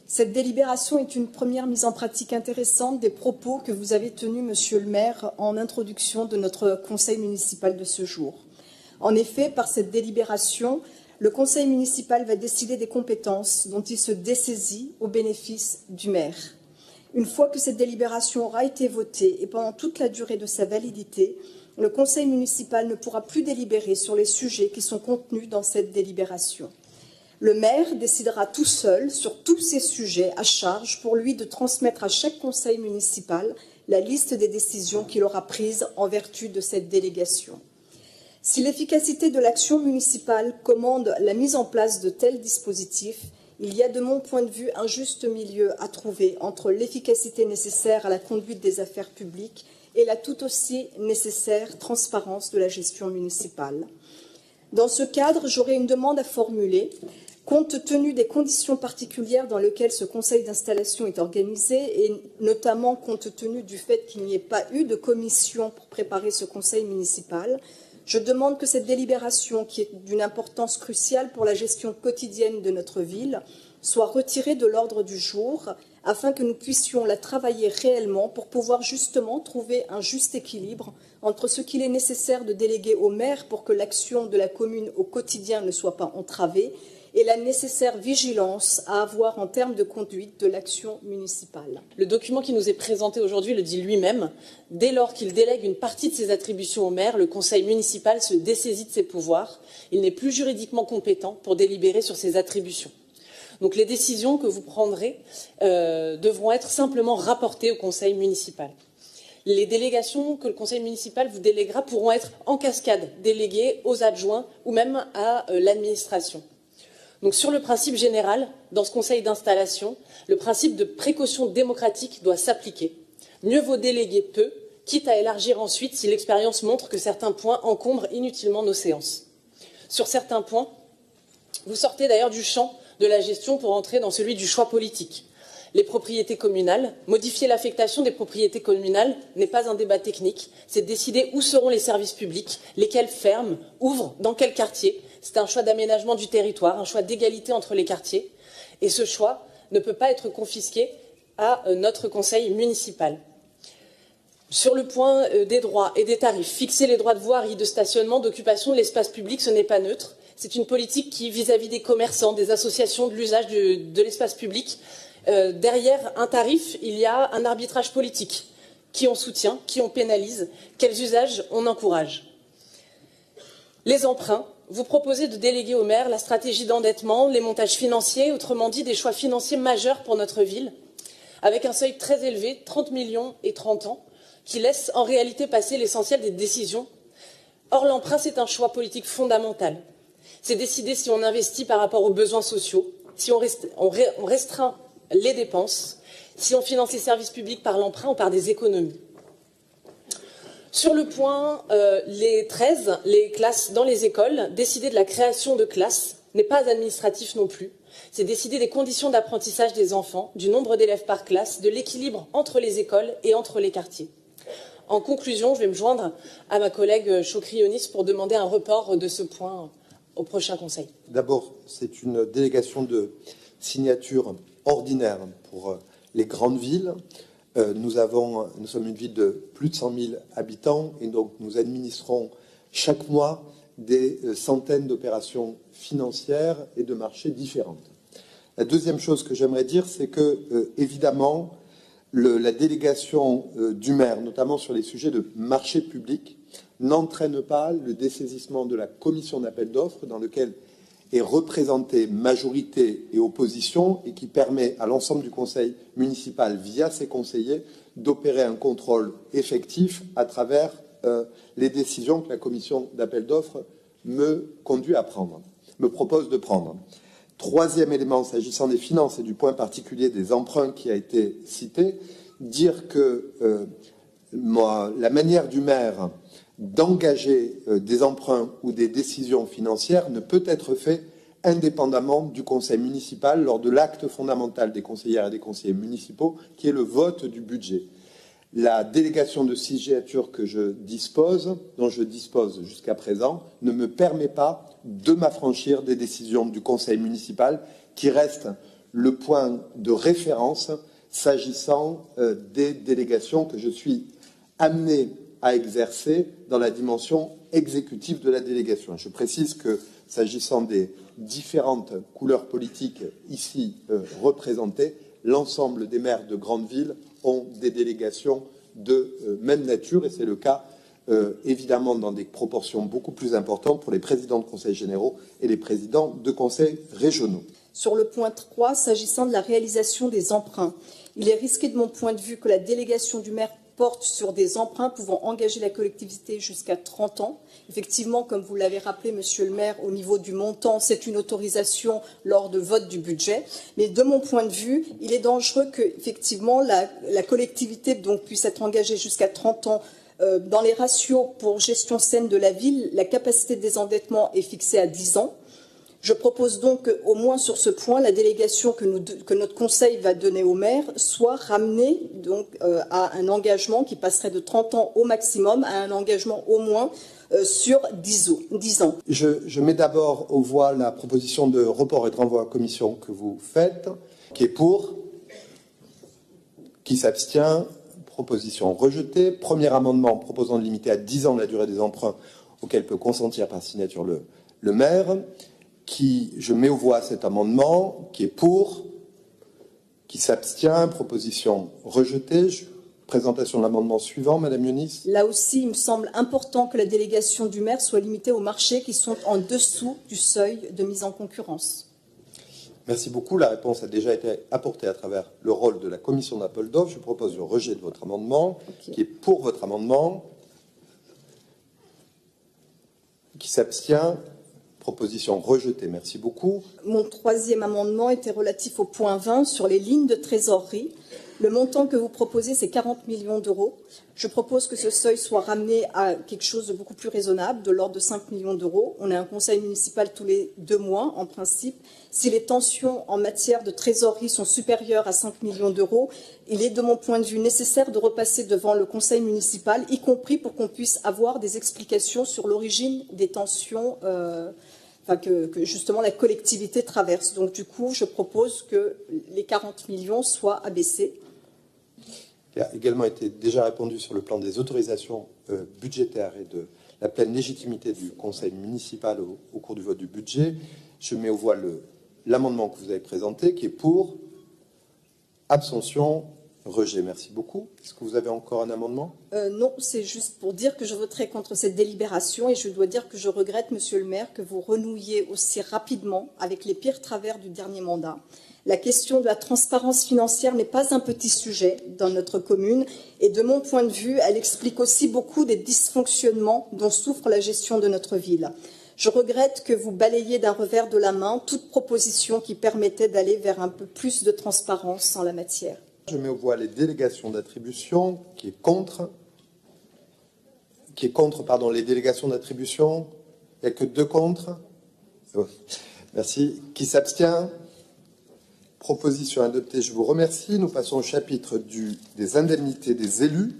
Cette délibération est une première mise en pratique intéressante des propos que vous avez tenus, Monsieur le maire, en introduction de notre conseil municipal de ce jour. En effet, par cette délibération, le conseil municipal va décider des compétences dont il se dessaisit au bénéfice du maire. Une fois que cette délibération aura été votée et pendant toute la durée de sa validité, le conseil municipal ne pourra plus délibérer sur les sujets qui sont contenus dans cette délibération. Le maire décidera tout seul sur tous ces sujets à charge pour lui de transmettre à chaque conseil municipal la liste des décisions qu'il aura prises en vertu de cette délégation. Si l'efficacité de l'action municipale commande la mise en place de tels dispositifs, il y a de mon point de vue un juste milieu à trouver entre l'efficacité nécessaire à la conduite des affaires publiques et la tout aussi nécessaire transparence de la gestion municipale. Dans ce cadre, j'aurais une demande à formuler. Compte tenu des conditions particulières dans lesquelles ce conseil d'installation est organisé, et notamment compte tenu du fait qu'il n'y ait pas eu de commission pour préparer ce conseil municipal, je demande que cette délibération, qui est d'une importance cruciale pour la gestion quotidienne de notre ville, soit retirée de l'ordre du jour, afin que nous puissions la travailler réellement pour pouvoir justement trouver un juste équilibre entre ce qu'il est nécessaire de déléguer au maire pour que l'action de la commune au quotidien ne soit pas entravée, et la nécessaire vigilance à avoir en termes de conduite de l'action municipale. Le document qui nous est présenté aujourd'hui le dit lui-même. Dès lors qu'il délègue une partie de ses attributions au maire, le conseil municipal se dessaisit de ses pouvoirs. Il n'est plus juridiquement compétent pour délibérer sur ses attributions. Donc les décisions que vous prendrez devront être simplement rapportées au conseil municipal. Les délégations que le conseil municipal vous déléguera pourront être en cascade déléguées aux adjoints ou même à l'administration. Donc sur le principe général, dans ce conseil d'installation, le principe de précaution démocratique doit s'appliquer. Mieux vaut déléguer peu, quitte à élargir ensuite si l'expérience montre que certains points encombrent inutilement nos séances. Sur certains points, vous sortez d'ailleurs du champ de la gestion pour entrer dans celui du choix politique. Les propriétés communales, modifier l'affectation des propriétés communales n'est pas un débat technique, c'est décider où seront les services publics, lesquels ferment, ouvrent, dans quel quartier. C'est un choix d'aménagement du territoire, un choix d'égalité entre les quartiers. Et ce choix ne peut pas être confisqué à notre conseil municipal. Sur le point des droits et des tarifs, fixer les droits de voirie, de stationnement, d'occupation de l'espace public, ce n'est pas neutre. C'est une politique qui, vis-à-vis des commerçants, des associations, de l'usage de l'espace public, derrière un tarif, il y a un arbitrage politique. Qui on soutient, qui on pénalise, quels usages on encourage. Les emprunts. Vous proposez de déléguer au maire la stratégie d'endettement, les montages financiers, autrement dit des choix financiers majeurs pour notre ville, avec un seuil très élevé, 30 millions et 30 ans, qui laisse en réalité passer l'essentiel des décisions. Or, l'emprunt, c'est un choix politique fondamental. C'est décider si on investit par rapport aux besoins sociaux, si on restreint les dépenses, si on finance les services publics par l'emprunt ou par des économies. Sur le point, les 13, les classes dans les écoles, décider de la création de classes n'est pas administratif non plus. C'est décider des conditions d'apprentissage des enfants, du nombre d'élèves par classe, de l'équilibre entre les écoles et entre les quartiers. En conclusion, je vais me joindre à ma collègue Chokri-Yonis pour demander un report de ce point au prochain Conseil. D'abord, c'est une délégation de signature ordinaire pour les grandes villes. Nous sommes une ville de plus de 100 000 habitants et donc nous administrons chaque mois des centaines d'opérations financières et de marchés différentes. La deuxième chose que j'aimerais dire, c'est que, évidemment, la délégation du maire, notamment sur les sujets de marché public, n'entraîne pas le dessaisissement de la commission d'appel d'offres dans lequel est représentée majorité et opposition et qui permet à l'ensemble du conseil municipal, via ses conseillers, d'opérer un contrôle effectif à travers les décisions que la commission d'appel d'offres me propose de prendre. Troisième élément, s'agissant des finances et du point particulier des emprunts qui a été cité, dire que la manière du maire d'engager des emprunts ou des décisions financières ne peut être fait indépendamment du conseil municipal lors de l'acte fondamental des conseillères et des conseillers municipaux, qui est le vote du budget. La délégation de signature dont je dispose jusqu'à présent, ne me permet pas de m'affranchir des décisions du conseil municipal, qui reste le point de référence s'agissant des délégations que je suis amené à exercer dans la dimension exécutive de la délégation. Je précise que, s'agissant des différentes couleurs politiques ici représentées, l'ensemble des maires de grandes villes ont des délégations de même nature, et c'est le cas évidemment dans des proportions beaucoup plus importantes pour les présidents de conseils généraux et les présidents de conseils régionaux. Sur le point 3, s'agissant de la réalisation des emprunts, il est risqué de mon point de vue que la délégation du maire porte sur des emprunts pouvant engager la collectivité jusqu'à 30 ans. Effectivement, comme vous l'avez rappelé, monsieur le maire, au niveau du montant, c'est une autorisation lors de vote du budget. Mais de mon point de vue, il est dangereux que, effectivement, la collectivité donc, puisse être engagée jusqu'à 30 ans. Dans les ratios pour gestion saine de la ville, la capacité de désendettement est fixée à 10 ans. Je propose donc qu'au moins sur ce point, la délégation que notre conseil va donner au maire soit ramenée donc, à un engagement qui passerait de 30 ans au maximum à un engagement au moins sur 10 ans. Je mets d'abord aux voix la proposition de report et de renvoi à commission que vous faites, qui est pour, qui s'abstient, proposition rejetée. Premier amendement proposant de limiter à 10 ans la durée des emprunts auxquels peut consentir par signature le maire. Je mets aux voix cet amendement, qui est pour, qui s'abstient, proposition rejetée. Présentation de l'amendement suivant, Madame Yonis. Là aussi, il me semble important que la délégation du maire soit limitée aux marchés qui sont en dessous du seuil de mise en concurrence. Merci beaucoup. La réponse a déjà été apportée à travers le rôle de la commission d'appel d'offres. Je propose le rejet de votre amendement, qui est pour votre amendement, qui s'abstient. Proposition rejetée. Merci beaucoup. Mon troisième amendement était relatif au point 20 sur les lignes de trésorerie. Le montant que vous proposez, c'est 40 millions d'euros. Je propose que ce seuil soit ramené à quelque chose de beaucoup plus raisonnable, de l'ordre de 5 millions d'euros. On a un conseil municipal tous les 2 mois, en principe. Si les tensions en matière de trésorerie sont supérieures à 5 millions d'euros, il est, de mon point de vue, nécessaire de repasser devant le conseil municipal, y compris pour qu'on puisse avoir des explications sur l'origine des tensions que justement la collectivité traverse. Donc du coup, je propose que les 40 millions soient abaissés. Il a également été déjà répondu sur le plan des autorisations budgétaires et de la pleine légitimité du conseil municipal au cours du vote du budget. Je mets aux voix l'amendement que vous avez présenté, qui est pour, abstention, rejet. Merci beaucoup. Est-ce que vous avez encore un amendement ? Non, c'est juste pour dire que je voterai contre cette délibération et je dois dire que je regrette, monsieur le maire, que vous renouiez aussi rapidement avec les pires travers du dernier mandat. La question de la transparence financière n'est pas un petit sujet dans notre commune et de mon point de vue, elle explique aussi beaucoup des dysfonctionnements dont souffre la gestion de notre ville. Je regrette que vous balayiez d'un revers de la main toute proposition qui permettait d'aller vers un peu plus de transparence en la matière. Je mets aux voix les délégations d'attribution, qui est contre, les délégations d'attribution. Il n'y a que 2 contre. Merci. Qui s'abstient? Proposition adoptée, je vous remercie. Nous passons au chapitre des indemnités des élus.